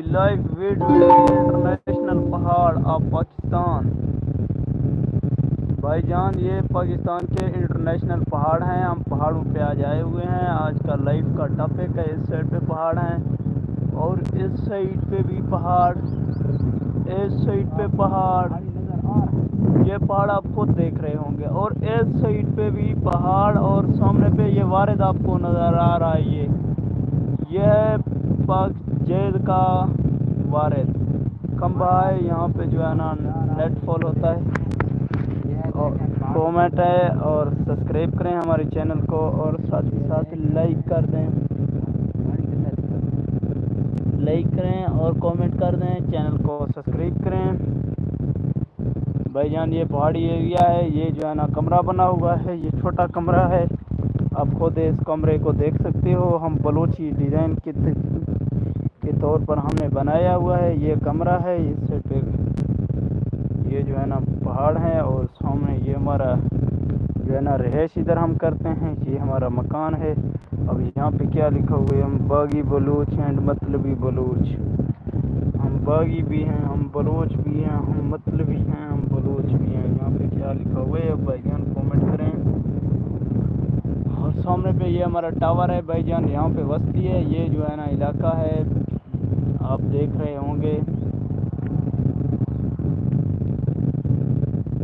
Speaker 1: live video international पहाड़ ऑफ पाकिस्तान भाईजान ये पाकिस्तान के इंटरनेशनल पहाड़ हैं हम पहाड़ों पे आज आए हुए हैं आज का लाइव का टॉपिक है इस साइड पे पहाड़ हैं और इस साइड पे भी पहाड़ इस साइड पे पहाड़ ये पहाड़ आप खुद देख रहे होंगे और इस साइड पे भी पहाड़ और सामने पे ये वारिद आपको नज़र आ रहा है ये पाक जैद का वारिद खंबा है यहाँ पे जो है ना नेट फॉल होता है और कमेंट है और सब्सक्राइब करें हमारे चैनल को और साथ ही साथ लाइक कर दें और कमेंट कर दें चैनल को सब्सक्राइब करें भाईजान ये पहाड़ी एरिया है ये जो है ना कमरा बना हुआ है ये छोटा कमरा है आप खुद इस कमरे को देख सकते हो हम बलोची डिज़ाइन के तौर पर हमने बनाया हुआ है ये कमरा है इस साइड पे ये जो है ना पहाड़ है और सामने ये हमारा जो है ना रहायश इधर हम करते हैं ये हमारा मकान है अब यहाँ पे क्या लिखा हुआ है हम बागी बलूच एंड मतलबी बलूच हम बागी भी हैं हम बलूच भी हैं हम मतलबी हैं हम बलूच भी हैं यहाँ पे क्या लिखा हुआ है भाईजान कमेंट करें और सामने पे ये हमारा टावर है भाईजान यहाँ पे बस्ती है ये जो है ना इलाका है आप देख रहे होंगे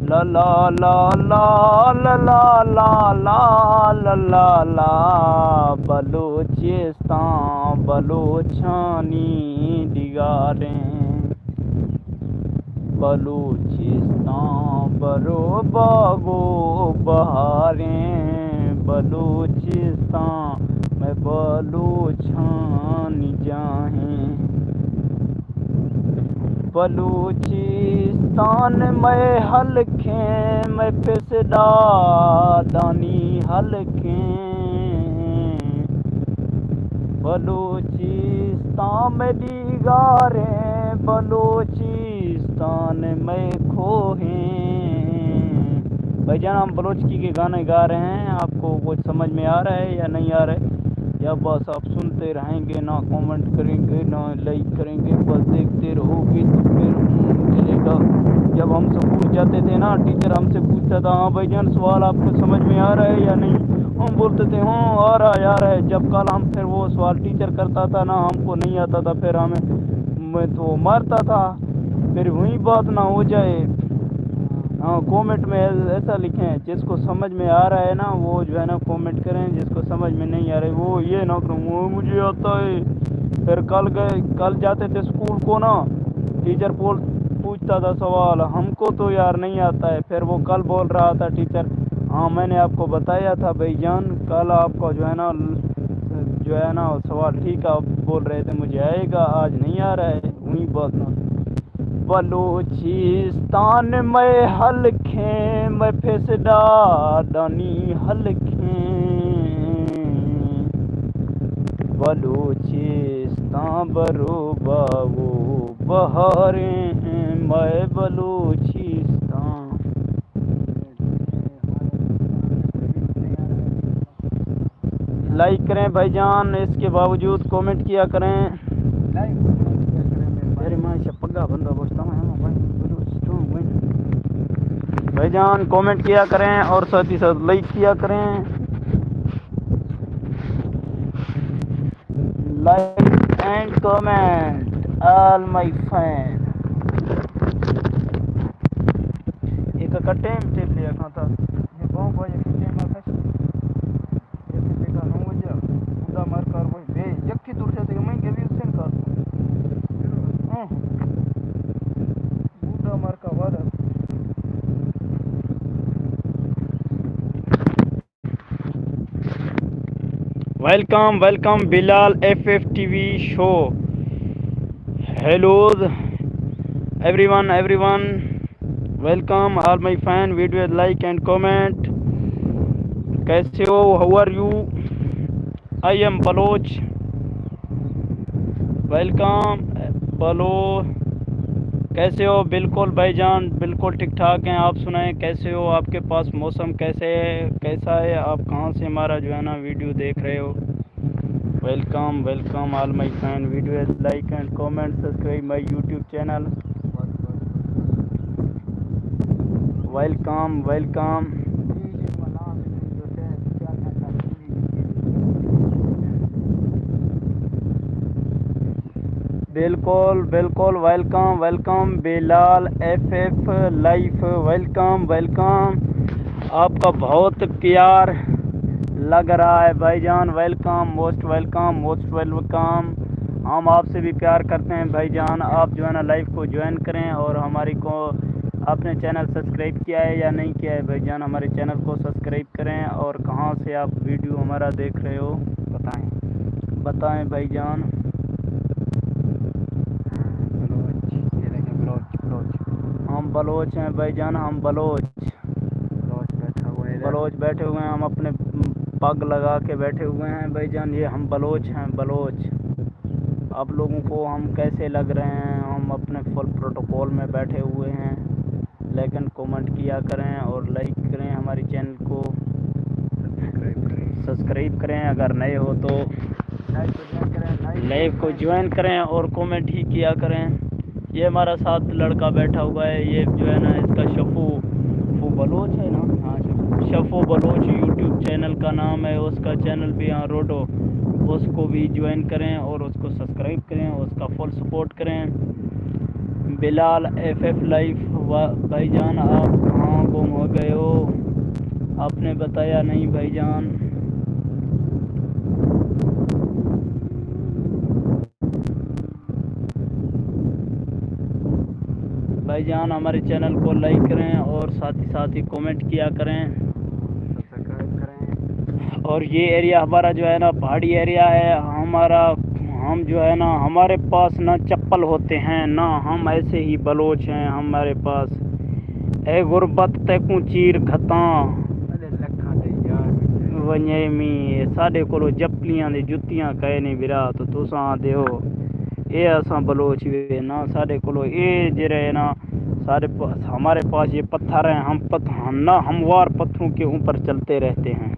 Speaker 1: ला ला ला ला ला ला ला ला ला ला ला बलूचिस्तान बलूचानी दिगारें बलूचिस्तान बरो बागो बहारें बलूचिस्तान में बलूचानी जाहें बलूचिस्तान में हलखें में फिसदा दानी हलखें बलूचिस्तान में दीगारें बलूचिस्तान में खोहें भाईजान हम बलोची के गाने गा रहे हैं आपको कुछ समझ में आ रहा है या नहीं आ रहा है या बस आप सुनते रहेंगे ना कमेंट करेंगे ना लाइक करेंगे बस देखते रहोगे तो फिर चलेगा जब हम स्कूल जाते थे ना टीचर हमसे पूछता था हाँ भाईजान सवाल आपको समझ में आ रहा है या नहीं हम बोलते थे हाँ आ रहा है जब कल हम फिर वो सवाल टीचर करता था ना हमको नहीं आता था फिर हमें मैं तो मारता था फिर वही बात ना हो जाए हाँ कमेंट में ऐसा लिखें जिसको समझ में आ रहा है ना वो जो है ना कमेंट करें जिसको समझ में नहीं आ रहा है वो ये ना करूँ वो मुझे आता है फिर कल जाते थे स्कूल को ना टीचर पूछता था सवाल हमको तो यार नहीं आता है फिर वो कल बोल रहा था टीचर हाँ मैंने आपको बताया था भाईजान कल आपको जो है ना सवाल ठीक आप बोल रहे थे मुझे आएगा आज नहीं आ रहा है वही बात ना बलूचिस्तान में हलखें में फिसदा दानी हलखें बलूचिस्तान बरो बागो बहारें मैं बलूचिस्तान लाइक करें भाईजान इसके बावजूद कमेंट किया करें पग्गा बंदा भाईजान कमेंट किया करें और साथ ही साथ लाइक किया करें like and comment all my fan एक कटे टेप लिया कहाँ था ये गाँव भाई टेप में फंस ये देखा नो वजह उड़ा मार कर भाई बे यक्की दूर से मैं के भी उससे कर उड़ा मार का वादा welcome Bilal FF TV show hello everyone, welcome all my fan. Video like and comment. कैसे हो? How are you? I am Baloch. Welcome Baloch. कैसे हो? बिल्कुल भाईजान, बिल्कुल ठीक ठाक हैं. आप सुनाएं, कैसे हो? आपके पास मौसम कैसा है? आप कहाँ से हमारा जो है ना वीडियो देख रहे हो? Welcome all my fan. Video like and comment, subscribe my YouTube channel. Welcome. बिल्कुल welcome Bilal FF life. Welcome. आपका बहुत प्यार लग रहा है भाईजान. Welcome, most welcome. हम आपसे भी प्यार करते हैं भाईजान. आप जो है ना लाइव को ज्वाइन करें और हमारी को आपने चैनल सब्सक्राइब किया है या नहीं किया है भाईजान? हमारे चैनल को सब्सक्राइब करें. और कहाँ से आप वीडियो हमारा देख रहे हो बताएं भाईजान. हम बलोच हैं भाईजान. हम बलोच बैठे हुए हैं. हम अपने पग लगा के बैठे हुए हैं भाईजान. ये हम बलोच हैं. आप लोगों को हम कैसे लग रहे हैं? हम अपने फुल प्रोटोकॉल में बैठे हुए हैं. लेकिन कमेंट किया करें और लाइक करें. हमारी चैनल को सब्सक्राइब करें. अगर नए हो तो लाइव को ज्वाइन करें और कमेंट ही किया करें. ये हमारा साथ लड़का बैठा हुआ है. ये जो है ना इसका शफू बलोच है ना. हाँ, शफू बलोच यूट्यूब चैनल का नाम है. उसका चैनल भी यहाँ रोडो. उसको भी ज्वाइन करें और उसको सब्सक्राइब करें. उसका फुल सपोर्ट करें. Bilal FF life. भाईजान आप कहाँ गुम हो गए हो? आपने बताया नहीं भाईजान. भाईजान हमारे चैनल को लाइक करें और साथ ही कमेंट किया करें, सब्सक्राइब करें. और ये एरिया हमारा जो है ना पहाड़ी एरिया है. हम जो है ना हमारे पास ना चप्पल होते हैं ना हम ऐसे ही बलोच हैं. हमारे पास ए गुरबत तैकू चीर खतां वंजेमी साढ़े कोलो जपलियां दे जुत्तियां कहे नहीं बिरा. तो तुसां आते हो ये असा बलोच वे ना. साढ़े कोलो ये जरे ना हमारे पास ये पत्थर हैं. हम हमवार पत्थरों के ऊपर चलते रहते हैं.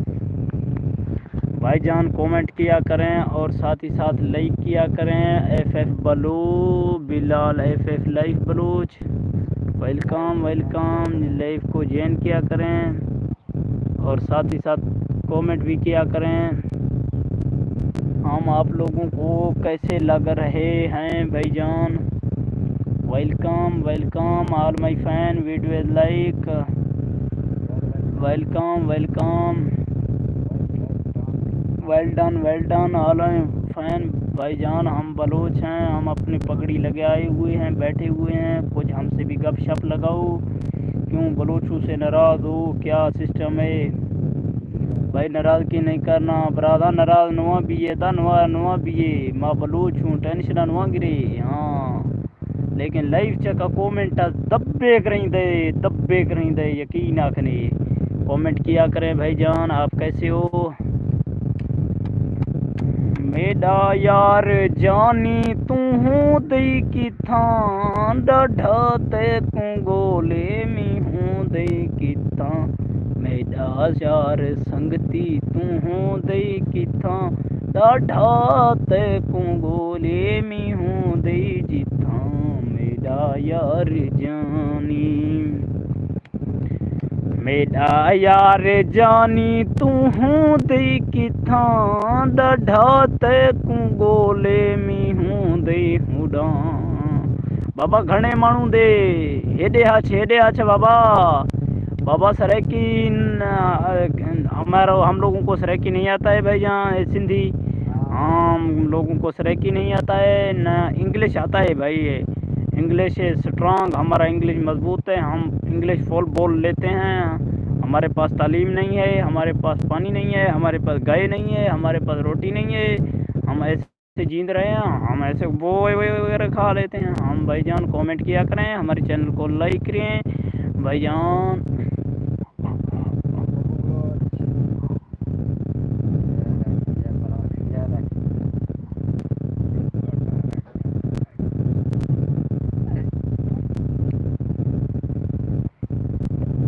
Speaker 1: भाईजान कमेंट किया करें और साथ ही साथ लाइक किया करें. FF बलो Bilal FF life Baloch. Welcome. Live को ज्वाइन किया करें और साथ ही साथ कमेंट भी किया करें. हम आप लोगों को कैसे लग रहे हैं भाईजान? Welcome all my fan. Video like. Welcome. Well done all my fan. भाईजान हम बलोच हैं. हम अपनी पगड़ी लगे आए हुए हैं, बैठे हुए हैं. कुछ हमसे भी गपशप लगाओ. क्यों बलोचों से नाराज़ हो? क्या सिस्टम है भाई? नाराज़गी नहीं करना बरादा. नाराज़ नुआ भी है नुआ भी है. माँ बलोच हूँ, टेंशन नुआ गिरे. हाँ, लेकिन लाइव चका कमेंट दब्बे करें दे यकीन आखने. कमेंट किया करें भाईजान. आप कैसे हो? मेरा यार जानी तू हूँ दई की थां डाढ़ा तैकू गोले में हूँ दई की थां. मेरा यार संगती तू हूँ दई की थां डाढ़ा तैकू गोले में हूँ दई जी थां. मेरा यार जानी तू हूँ दई की थां डाढ़ा तैकू गोले में हूँ दई हुडा. बाबा घणे माण्हू दे हेॾे आछ बाबा सराइकी. हम लोगों को सराइकी नहीं आता है भाई. यहाँ सिंधी हम लोगों को सराइकी नहीं आता है. न इंग्लिश आता है भाई. English strong. हमारा इंग्लिश मजबूत है. हम इंग्लिश फुल बोल लेते हैं. हमारे पास तालीम नहीं है, हमारे पास पानी नहीं है, हमारे पास गाय नहीं है, हमारे पास रोटी नहीं है. हम ऐसे से जींद रहे हैं, हम ऐसे वो वगैरह खा लेते हैं। हम भाईजान कमेंट किया करें, हमारे चैनल को लाइक करें भाईजान।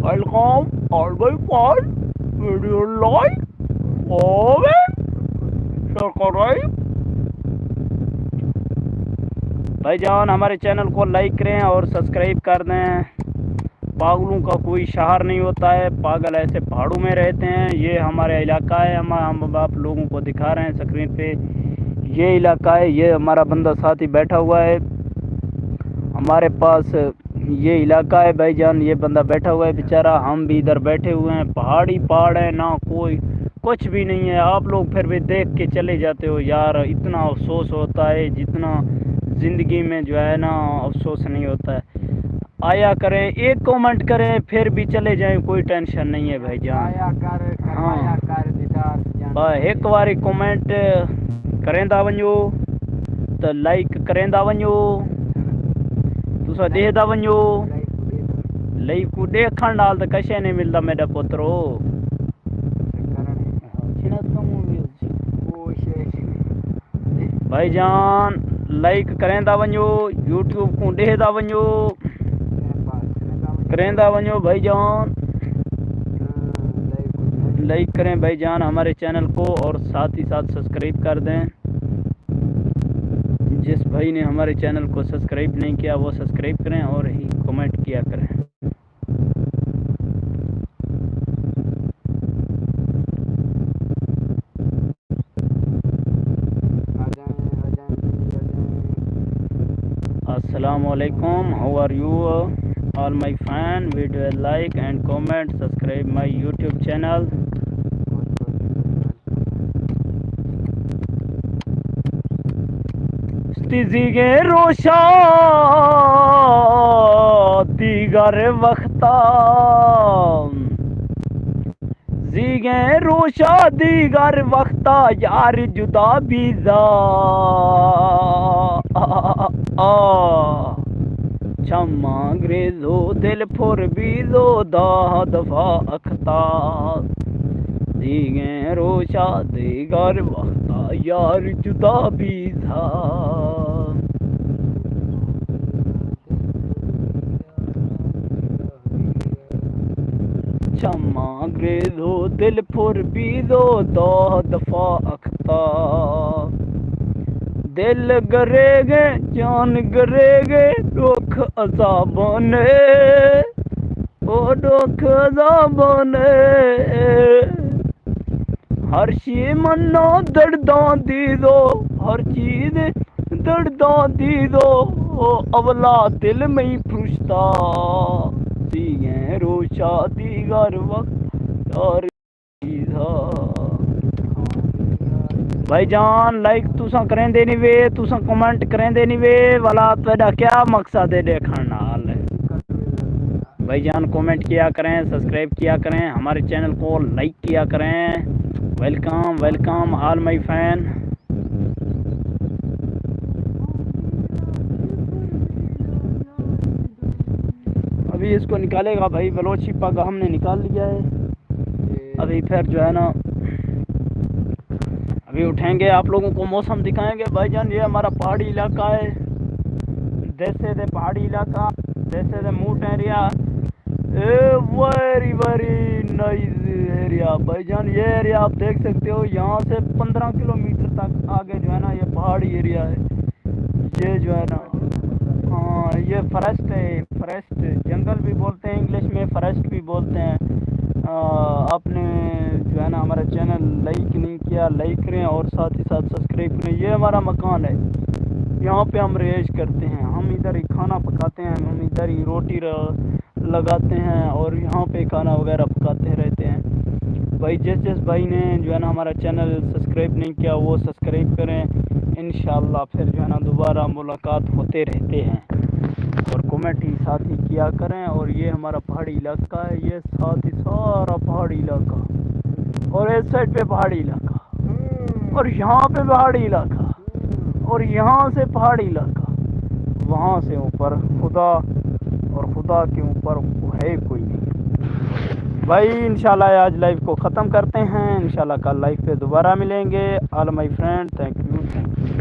Speaker 1: Welcome all my fan, video like comment share करें भाईजान। हमारे चैनल को लाइक करें और सब्सक्राइब कर दें। पागलों का कोई शहर नहीं होता है, पागल ऐसे पहाड़ों में रहते हैं। ये हमारा इलाका है, हम आप लोगों को दिखा रहे हैं स्क्रीन पे। ये इलाका है, ये हमारा बंदा साथी बैठा हुआ है हमारे पास। ये इलाका है भाईजान, ये बंदा बैठा हुआ है बेचारा, हम भी इधर बैठे हुए हैं। पहाड़ी पहाड़ है ना, कोई कुछ भी नहीं है। आप लोग फिर भी देख के चले जाते हो यार। इतना अफसोस होता है जितना ज़िंदगी में जो है ना अफसोस नहीं होता है। आया करें, एक कमेंट करें, फिर भी चले जाएं, कोई टेंशन नहीं है भाईजान। हाँ भाई, एक बार कमेंट करेंदा वञो तो लाइक करेंदा वञो, तुसा ॾेंदा वञो। लाइक को देखण नाल त कशे नहीं मिलता मेरा पुत्रो। भाईजान लाइक करेंदा वञो, यूट्यूब को ॾेंदा वञो, करेंदा वञो भाईजान। लाइक करें भाईजान हमारे चैनल को और साथ ही साथ सब्सक्राइब कर दें। जिस भाई ने हमारे चैनल को सब्सक्राइब नहीं किया वो सब्सक्राइब करें और ही कमेंट किया करें। Assalamualaikum, how are you all my fan? Video like and comment, subscribe my YouTube channel. Stizige roşa digar vakta, zige roşa digar vakta yar juda biza. क्षमा अंग्रेजो दिल फुर बीजो दाह दफा अखता, दीगे रोशा दीगर वक्ता यार जुदा बीजा। क्षमा अंग्रेजो दिल फुर बीजो दाह दफा अखता, दिल गरेगे जान गरेगे दुख अज़ाबों ने, ओ दुख अज़ाबों ने। हर चीज़ मनो दर्दां दी दो, हर चीज़ दर्दां दी दो, ओ अवला दिल में फुश्ता, दिए रोशा दीगर वक्त और भाईजान। लाइक तुसा करें देनी वे, तुसा कमेंट करें देनी वे वाला तेरा क्या मकसद है देखने नाल। भाईजान कमेंट किया करें, सब्सक्राइब किया करें, हमारे चैनल को लाइक किया करें। Welcome welcome all my fan. अभी इसको निकालेगा भाई, बलोची पग हमने निकाल लिया है। अभी फिर जो है ना अभी उठेंगे, आप लोगों को मौसम दिखाएंगे भाईजान। ये हमारा पहाड़ी इलाका है, जैसे दे पहाड़ी इलाका, जैसे दे मूट area, very very nice area भाईजान। ये एरिया आप देख सकते हो, यहाँ से 15 किलोमीटर तक आगे जो है ना ये पहाड़ी एरिया है। ये जो है ना हाँ ये फॉरेस्ट है, फॉरेस्ट जंगल भी बोलते हैं इंग्लिश में, फॉरेस्ट भी बोलते हैं। आपने जो है ना हमारा चैनल लाइक नहीं किया, लाइक करें और साथ ही साथ सब्सक्राइब करें। ये हमारा मकान है, यहाँ पे हम रिहाइश करते हैं, हम इधर ही खाना पकाते हैं, हम इधर ही रोटी लगाते हैं और यहाँ पे खाना वगैरह पकाते रहते हैं। भाई जिस भाई ने जो है ना हमारा चैनल सब्सक्राइब नहीं किया वो सब्सक्राइब करें। इंशाल्लाह फिर जो है ना दोबारा मुलाकात होते रहते हैं और कमेंट ही साथ ही किया करें। और ये हमारा पहाड़ी इलाका है, ये साथ ही सारा पहाड़ी इलाका और इस साइड पे पहाड़ी इलाका और यहाँ पे पहाड़ी इलाका। और यहाँ से पहाड़ी इलाका, वहाँ से ऊपर खुदा, और खुदा के ऊपर वो है कोई नहीं भाई। इंशाल्लाह आज लाइव को ख़त्म करते हैं, इंशाल्लाह कल लाइव पे दोबारा मिलेंगे। All my friend, thank you.